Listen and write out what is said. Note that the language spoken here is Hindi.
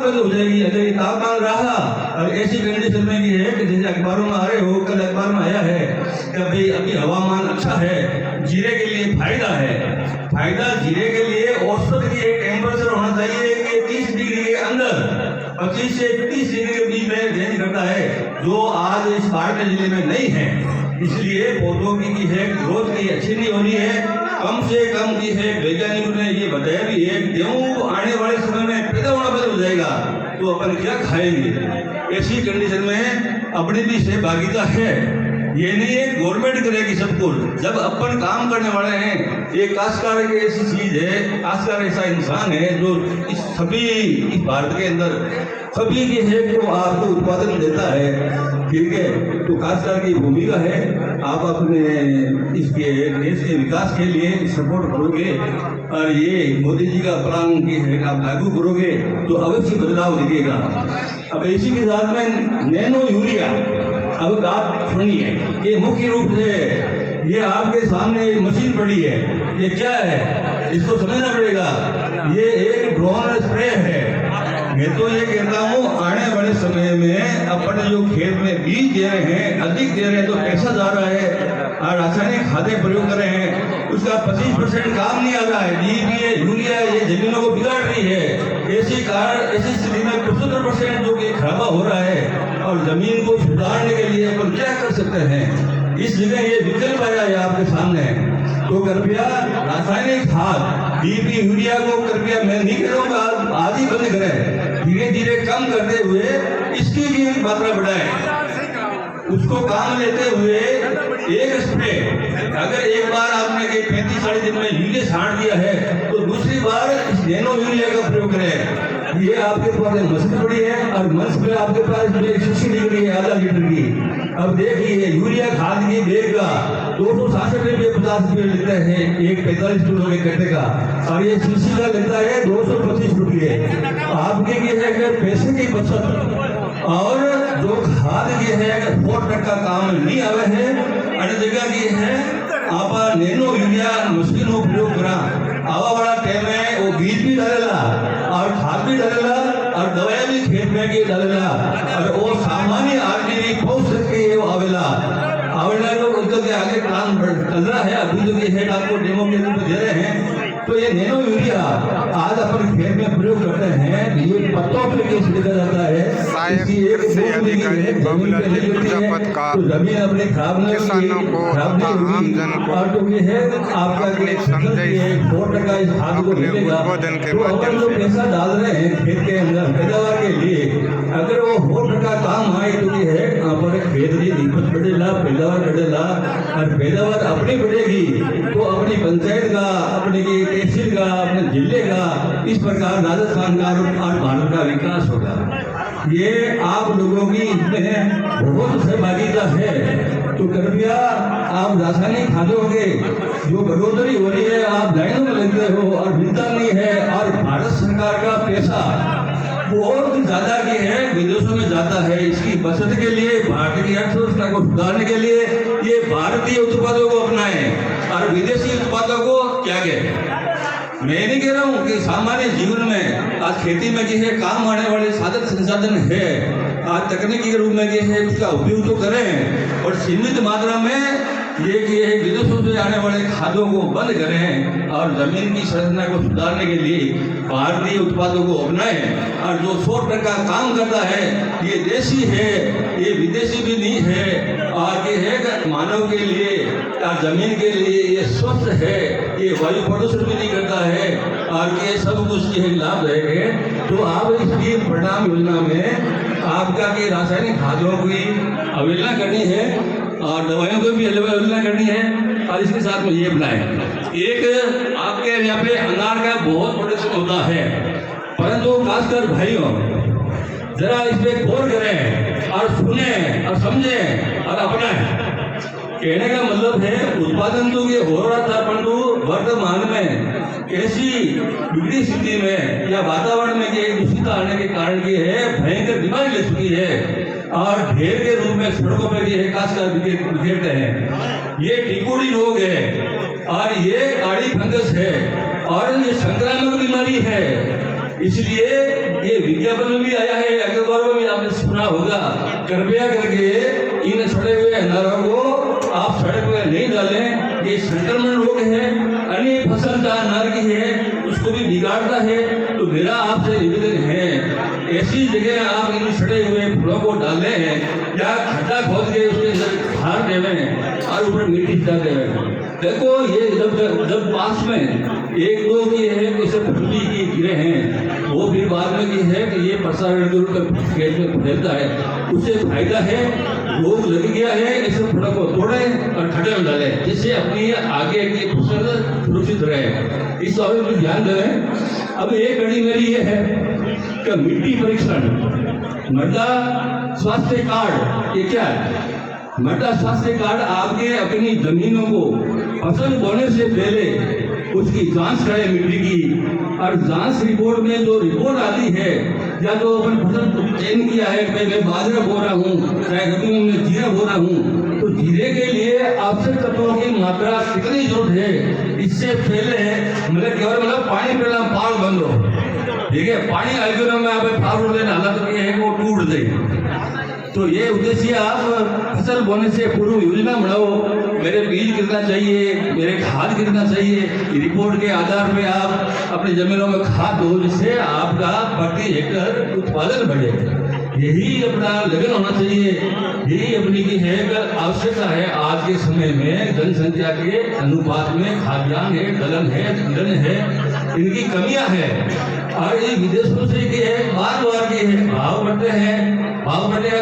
बंद हो जाएगी। अगर ये तापमान रहा और ऐसी कंडीशन में ये है कि जैसे अखबारों में आ रहे हो, कल अखबार में आया है कि भाई अभी हवामान अच्छा है, जीरे के लिए फायदा है। फायदा जीरे के लिए औसत की एक टेम्परेचर होना चाहिए कि 30 डिग्री के अंदर 25 से 30 डिग्री के बीच में रेंज करता है, जो आज इस बाड़मेर जिले में नहीं है। इसलिए पौधों की है ग्रोथ की अच्छी नहीं हो रही है। कम से कम की है वैज्ञानिकों ने ये बताया भी है, गेहूं आने वाले समय में पैदा होना बंद हो जाएगा तो अपन क्या खाएंगे। ऐसी कंडीशन में अपनी भी सहभागिता है। ये नहीं है गवर्नमेंट करेगी सब कुछ, जब अपन काम करने वाले हैं। ये काश्तकार की ऐसी चीज है, काश्तकार ऐसा इंसान है जो इस सभी इस भारत के अंदर सभी के है जो आपको उत्पादन देता है। ठीक है, तो काश्तकार की भूमिका है, आप अपने इसके देश के विकास के लिए सपोर्ट करोगे और ये मोदी जी का प्लान की है आप लागू करोगे तो अवश्य बदलाव दिखेगा। अब इसी के साथ में नैनो यूरिया, अब बात सुनिए, ये मुख्य रूप से ये आपके सामने एक मशीन पड़ी है, ये क्या है इसको समझना पड़ेगा। ये एक ड्रोन स्प्रे है। मैं तो ये कहता हूँ आने वाले समय में अपने जो खेत में बीज दे रहे हैं, अधिक दे रहे हैं तो पैसा जा रहा है और रासायनिक खादें प्रयोग कर रहे हैं, उसका 25% काम नहीं आ रहा है। डीएपी यूरिया ये जमीनों को बिगाड़ रही है। ऐसी स्थिति में 75% जो कि खराबा हो रहा है और जमीन को सुधारने के लिए अपन क्या कर सकते हैं, इस जगह ये विकल्प आया है आपके सामने। तो कृपया रासायनिक खाद डीएपी यूरिया को कृपया मैं नहीं करूँगा आज ही बंद करें, धीरे धीरे कम करते हुए इसकी भी मात्रा बढ़ाएं। उसको काम लेते हुए एक स्प्रे, अगर एक बार आपने 35-40 दिन में यूरिया छांट दिया है तो दूसरी बार इस नैनो यूरिया का प्रयोग करें। ये आपके पास मशीन पड़ी है और मंच पे आपके पास 60 डिग्री है, आधा लीटर की। अब देखिए यूरिया खाद की बैग का 266 रुपये 50 रुपये लेते हैं, एक 45 किलो के कट्टे का, और ये सीसी का लेता है 225 रुपये। आपके ये है कि पैसे की बचत और जो खाद की है 4% काम नहीं आवे है, अन्य जगह की है आप नैनो यूरिया मशीन को प्रयोग करा। आवा वाला टाइम है वो बीज भी डालेला और खाद भी डालेला और दवाई भी खेत में की डालेला और वो सामान्य आदमी पहुंच सके वो आवेला तो उनका के आगे काम चल रहा है। अभी जो ये है आपको डेमो के रूप में दे रहे हैं। तो ये नैनो यूरिया आज अपन खेत में प्रयोग करते हैं, ये पत्तों पे कैसे लिखा जाता है, इसकी एक तो जमीन अपने खराब नहीं होगी और जो ये है आपका 4% इस खाद को मिलेगा। तो अपन जो पैसा डाल रहे हैं खेत के अंदर पैदावार के लिए, अगर वो 4% काम आए तो ये है अपन खेत की दिक्कत बढ़ेगा, पैदावार बढ़ेगा और पैदावार अपनी बढ़ेगी तो अपनी पंचायत का, अपने की तहसील का, अपने जिले का, इस प्रकार राजस्थान का और भारत का विकास होगा। ये आप लोगों की इसमें बहुत सहभागिता है। तो कृपया आप रासायनिक खादों के जो बढ़ोतरी हो रही है आप लाइनों में लगते हो और मिलता नहीं है, और भारत सरकार का पैसा बहुत ज्यादा की है विदेशों में जाता है। इसकी बचत के लिए, भारत की अर्थव्यवस्था को सुधारने के लिए ये भारतीय उत्पादों को अपनाएं और विदेशी उत्पादों को त्यागें। मैं नहीं कह रहा हूँ कि सामान्य जीवन में आज खेती में है काम आने वाले साधन संसाधन है, आज तकनीकी के रूप में है उसका उपयोग तो करें और सीमित मात्रा में ये विदेशों से आने वाले खादों को बंद करें और जमीन की संरचना को सुधारने के लिए भारतीय उत्पादों को अपनाएं। और जो 100% काम करता है ये देशी है, ये विदेशी भी नहीं है, और ये है मानव के लिए या जमीन के लिए ये स्वस्थ है, ये वायु प्रदूषण भी नहीं करता है और ये सब कुछ के लाभ रहेंगे। तो आप इस पीएम परिणाम योजना में आपका के रासायनिक खादों की अवहेलना करनी है और दवाइयों को भी अवहेलना करनी है और इसके साथ में ये बनाए। एक आपके यहाँ पे अनार का बहुत प्रोडक्शन होता है, परंतु खासकर भाइयों जरा इस पे गौर करें और सुने और समझें और अपनाएं। कहने का मतलब है उत्पादन तो ये हो रहा था, परंतु वर्तमान में ऐसी बिगड़ी स्थिति में या वातावरण में ये दूषित आने के कारण ये है भयंकर बीमारी ले चुकी है और ढेर के रूप में सड़कों पर ये खासकर बिखेरते हैं। ये टिकोड़ी रोग है और ये काड़ी फंगस है और ये संक्रामक बीमारी है। इसलिए ये विज्ञापन में भी आया है, अखबारों में भी आपने सुना होगा, कृपया करके इन सड़े हुए अनारों को आप सड़क में नहीं डालें। ये संक्रमण रोग है, अन्य फसल का अनार की है, उसको भी बिगाड़ता है। तो मेरा आपसे निवेदन है, ऐसी जगह आप इन सड़े हुए फूलों को डालें या खड्डा खोद के उसके अंदर खार देवें और ऊपर मिट्टी डाल देवें। देखो ये जब पास में एक दो की है कि सब फुल्ली की गिरे हैं, वो भी बाद में की है कि ये प्रसारण खेत में फैलता है, उससे फायदा है। रोग लग गया है, इसे फूलों को तोड़े और खड्डे में डाले, जिससे अपनी आगे की फसल सुरक्षित रहे। इस बारे में ध्यान दें। अब एक कड़ी मेरी ये है कि मिट्टी परीक्षण, मृदा स्वास्थ्य कार्ड, ये क्या है? मृदा स्वास्थ्य कार्ड आपके अपनी जमीनों को फसल बोने से पहले उसकी जांच करें मिट्टी की, और जांच रिपोर्ट में जो रिपोर्ट आती है, या तो अपन फसल चयन किया है, मैं बाजरा बो रहा हूँ, चाहे रबी में जीरा बो रहा हूँ, तो जीरे के लिए आवश्यक तत्वों की मात्रा कितनी जरूरत है, इससे पहले मतलब पानी पहला पाल बंद हो, ठीक है, पानी आगे में आप पाल लेना, हालत ये है कि वो टूट दे। तो ये उद्देश्य आप फसल बोने से पूर्व योजना बनाओ, मेरे बीज कितना चाहिए, मेरे खाद कितना चाहिए, रिपोर्ट के आधार पे आप अपनी जमीनों में खाद दो, जिससे आपका प्रति हेक्टर उत्पादन बढ़े। यही अपना लगन होना चाहिए, यही अपनी की है आवश्यकता है। आज के समय में जनसंख्या के अनुपात में खाद्यान्न है, दलहन है, ईंधन है, इनकी कमियां हैं, और ये विदेशों से की है, बार बार की है, भाव बढ़ते हैं, भाव बढ़ने का